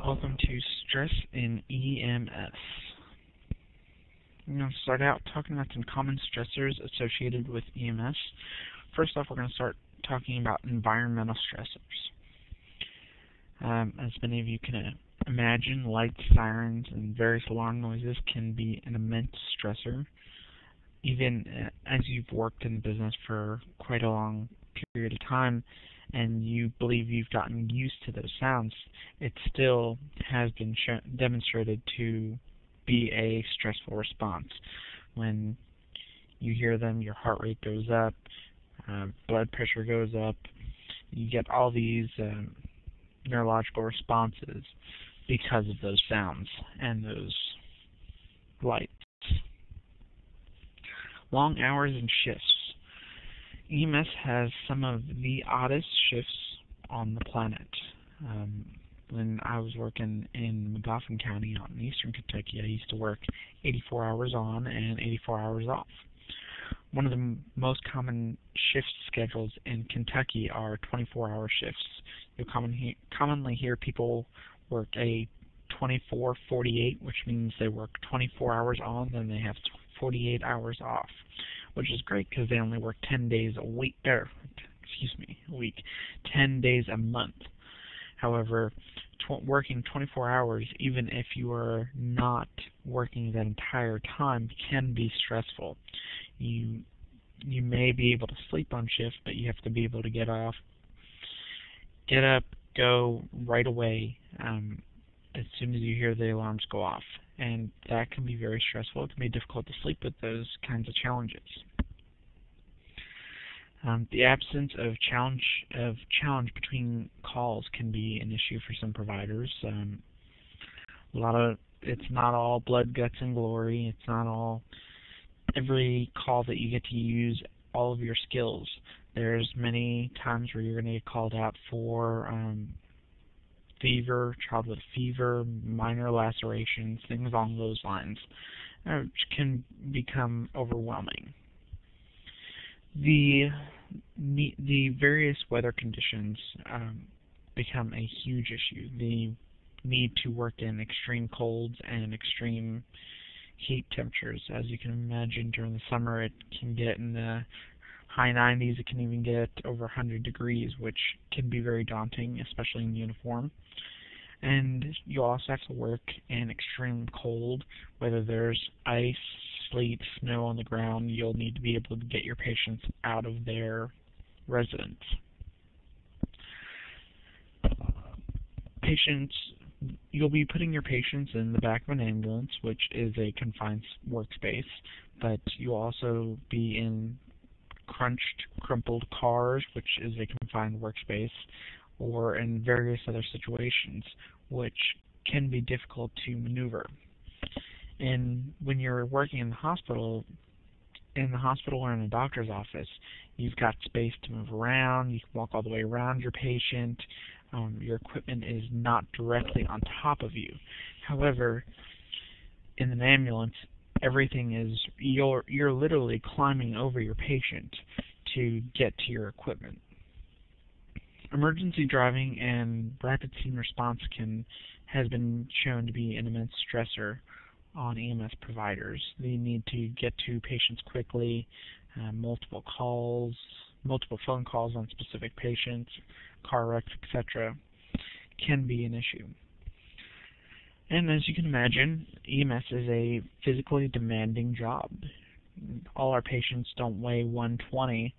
Welcome to Stress in EMS. I'm going to start out talking about some common stressors associated with EMS. First off, we're going to start talking about environmental stressors. As many of you can imagine, lights, sirens, and various alarm noises can be an immense stressor. Even as you've worked in the business for quite a long period of time, and you believe you've gotten used to those sounds, it still has been demonstrated to be a stressful response. When you hear them, your heart rate goes up, blood pressure goes up, you get all these neurological responses because of those sounds and those lights. Long hours and shifts. EMS has some of the oddest shifts on the planet. When I was working in McGoffin County out in eastern Kentucky, I used to work 84 hours on and 84 hours off. One of the most common shift schedules in Kentucky are 24-hour shifts. You'll commonly hear people work a 24-48, which means they work 24 hours on, then they have 48 hours off, which is great because they only work 10 days a week, 10 days a month. However, working 24 hours, even if you are not working that entire time, can be stressful. You may be able to sleep on shift, but you have to be able to get up, go right away as soon as you hear the alarms go off. And that can be very stressful. It can be difficult to sleep with those kinds of challenges. The absence of challenge between calls can be an issue for some providers. It's not all blood, guts, and glory. It's not all every call that you get to use all of your skills. There's many times where you're going to get called out for fever, child with fever, minor lacerations, things along those lines, which can become overwhelming. The various weather conditions become a huge issue. The need to work in extreme colds and extreme heat temperatures. As you can imagine, during the summer it can get in the high 90s. It can even get over 100 degrees, which can be very daunting, especially in uniform. And you also have to work in extreme cold, whether there's ice, sleet, snow on the ground. You'll need to be able to get your patients out of their residence. You'll be putting your patients in the back of an ambulance, which is a confined workspace, but you'll also be in crumpled cars, which is a confined workspace, or in various other situations, which can be difficult to maneuver. And when you're working in the hospital or in a doctor's office, you've got space to move around. You can walk all the way around your patient. Your equipment is not directly on top of you. However, in an ambulance, everything is you're literally climbing over your patient to get to your equipment. Emergency driving and rapid scene response has been shown to be an immense stressor on EMS providers. They need to get to patients quickly, multiple phone calls on specific patients, car wrecks, etc. can be an issue. And as you can imagine, EMS is a physically demanding job. All our patients don't weigh 120,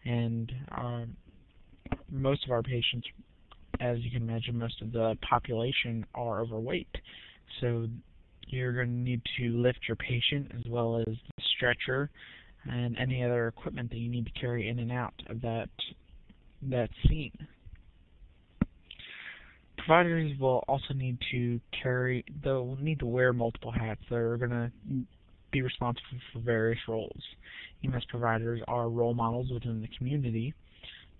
and most of our patients, as you can imagine, most of the population are overweight. So you're going to need to lift your patient as well as the stretcher and any other equipment that you need to carry in and out of that scene. Providers will also need to wear multiple hats. They're going to be responsible for various roles. EMS providers are role models within the community,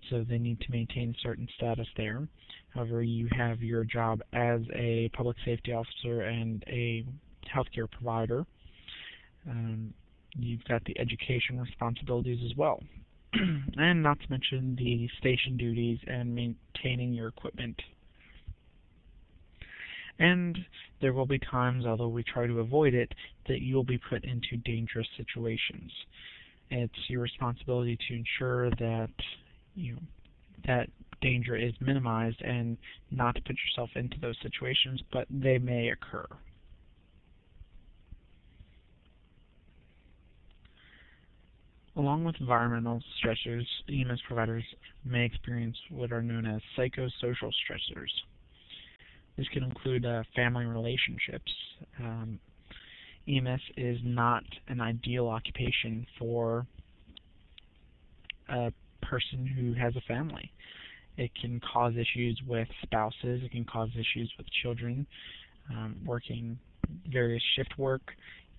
so they need to maintain certain status there. However, you have your job as a public safety officer and a healthcare provider. You've got the education responsibilities as well. And not to mention the station duties and maintaining your equipment. And there will be times, although we try to avoid it, that you'll be put into dangerous situations. It's your responsibility to ensure that that danger is minimized and not to put yourself into those situations, but they may occur. Along with environmental stressors, EMS providers may experience what are known as psychosocial stressors. This can include family relationships. EMS is not an ideal occupation for a person who has a family. It can cause issues with spouses, it can cause issues with children, working various shift work,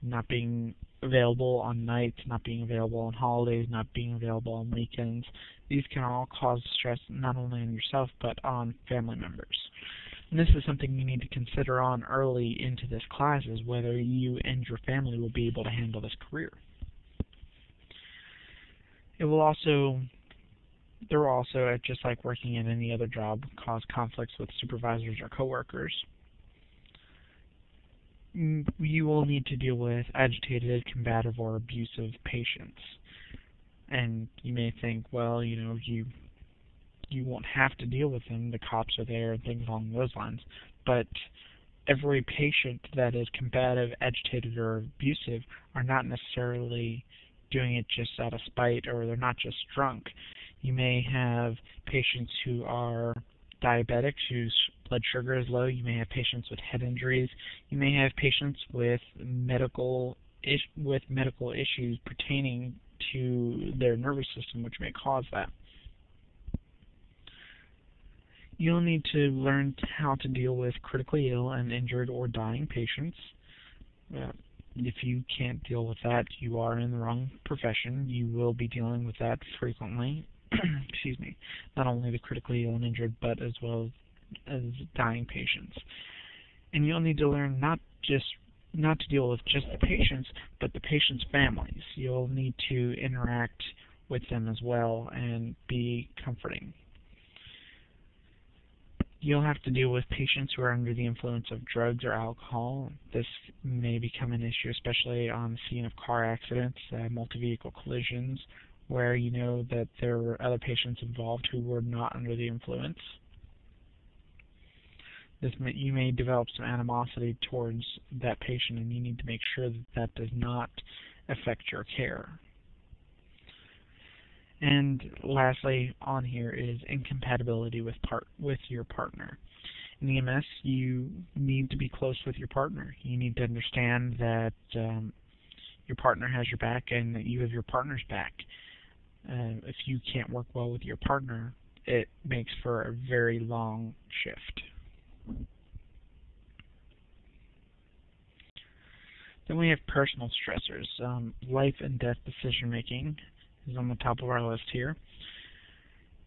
not being available on nights, not being available on holidays, not being available on weekends. These can all cause stress not only on yourself but on family members. And this is something you need to consider on early into this class, is whether you and your family will be able to handle this career. There will also, just like working in any other job, cause conflicts with supervisors or coworkers. You will need to deal with agitated, combative, or abusive patients. And you may think, well, you won't have to deal with them, the cops are there, and things along those lines. But every patient that is combative, agitated, or abusive are not necessarily doing it just out of spite, or they're not just drunk. You may have patients who are diabetics whose blood sugar is low. You may have patients with head injuries. You may have patients with medical issues pertaining to their nervous system, which may cause that. You'll need to learn how to deal with critically ill and injured or dying patients. If you can't deal with that, you are in the wrong profession. You will be dealing with that frequently. Excuse me. Not only the critically ill and injured, but as well as dying patients. And you'll need to learn not to deal with just the patients, but the patients' families. You'll need to interact with them as well and be comforting. You'll have to deal with patients who are under the influence of drugs or alcohol. This may become an issue, especially on the scene of car accidents, multi-vehicle collisions, where you know that there were other patients involved who were not under the influence. You may develop some animosity towards that patient, and you need to make sure that that does not affect your care. And lastly on here is incompatibility with your partner. In EMS, you need to be close with your partner. You need to understand that your partner has your back and that you have your partner's back. If you can't work well with your partner, it makes for a very long shift. Then we have personal stressors. Life and death decision making is on the top of our list here.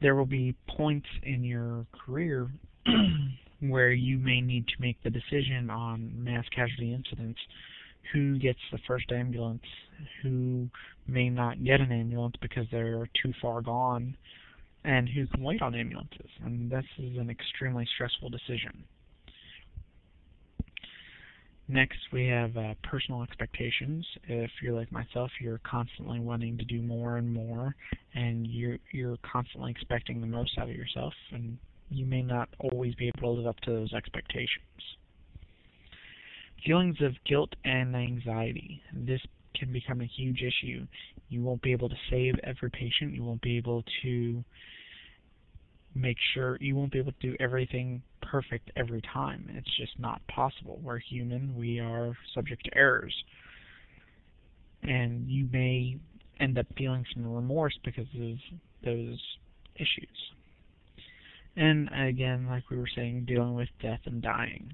There will be points in your career where you may need to make the decision on mass casualty incidents. Who gets the first ambulance? Who may not get an ambulance because they're too far gone? And who can wait on ambulances? And this is an extremely stressful decision. Next, we have personal expectations. If you're like myself, you're constantly wanting to do more and more, and you're constantly expecting the most out of yourself, and you may not always be able to live up to those expectations. Feelings of guilt and anxiety. This can become a huge issue. You won't be able to save every patient. You won't be able to do everything perfect every time. It's just not possible. We're human. We are subject to errors. And you may end up feeling some remorse because of those issues. And again, like we were saying, dealing with death and dying.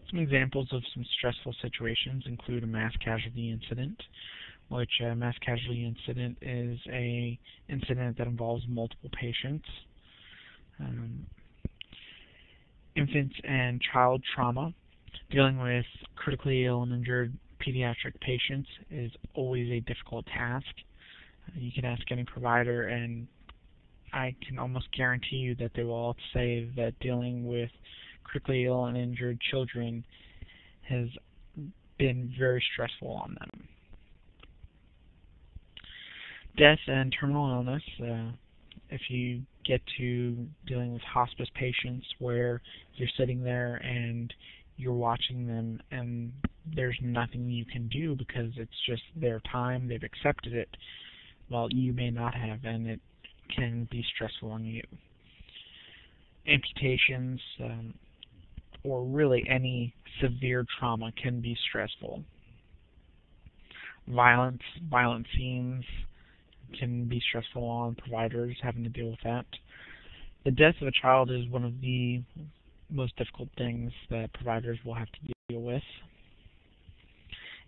Some examples of some stressful situations include a mass casualty incident, which a mass casualty incident is an incident that involves multiple patients. Infants and child trauma. Dealing with critically ill and injured pediatric patients is always a difficult task. You can ask any provider, and I can almost guarantee you that they will all say that dealing with critically ill and injured children has been very stressful on them. Death and terminal illness, if you get to dealing with hospice patients where you're sitting there and you're watching them and there's nothing you can do because it's just their time, they've accepted it, well, you may not have, and it can be stressful on you. Amputations, or really any severe trauma can be stressful. Violent scenes can be stressful on providers having to deal with that. The death of a child is one of the most difficult things that providers will have to deal with.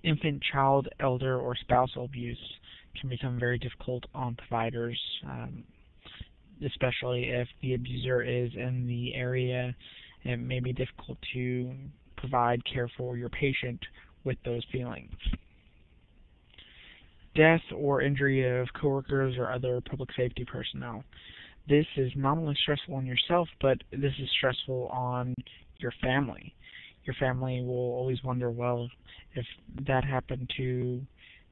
Infant, child, elder, or spousal abuse can become very difficult on providers, especially if the abuser is in the area. It may be difficult to provide care for your patient with those feelings. Death or injury of coworkers or other public safety personnel. This is not only stressful on yourself, but this is stressful on your family. Your family will always wonder, well, if that happened to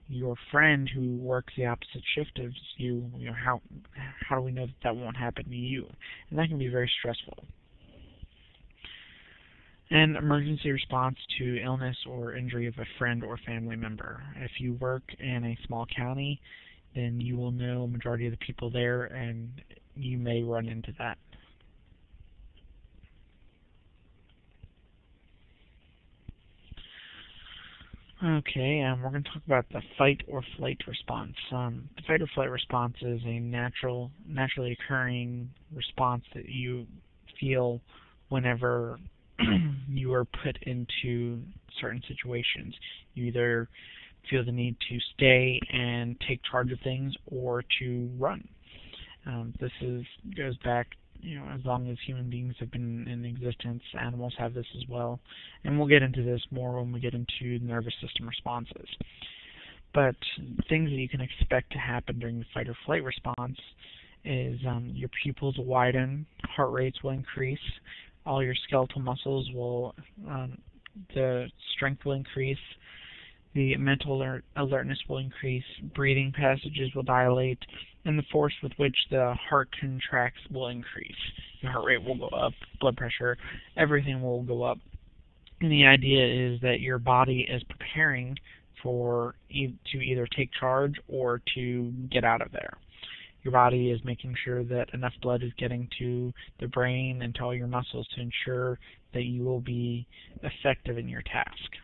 your friend who works the opposite shift as you, how do we know that that won't happen to you? And that can be very stressful. And emergency response to illness or injury of a friend or family member. If you work in a small county, then you will know a majority of the people there, and you may run into that. Okay, we're going to talk about the fight or flight response. The fight or flight response is a naturally occurring response that you feel whenever you are put into certain situations. You either feel the need to stay and take charge of things or to run. This goes back, as long as human beings have been in existence. Animals have this as well, and we'll get into this more when we get into nervous system responses. But things that you can expect to happen during the fight or flight response is your pupils will widen, heart rates will increase, all your skeletal muscles will, the strength will increase, the mental alertness will increase, breathing passages will dilate, and the force with which the heart contracts will increase. Your heart rate will go up, blood pressure, everything will go up. And the idea is that your body is preparing to either take charge or to get out of there. Your body is making sure that enough blood is getting to the brain and to all your muscles to ensure that you will be effective in your task.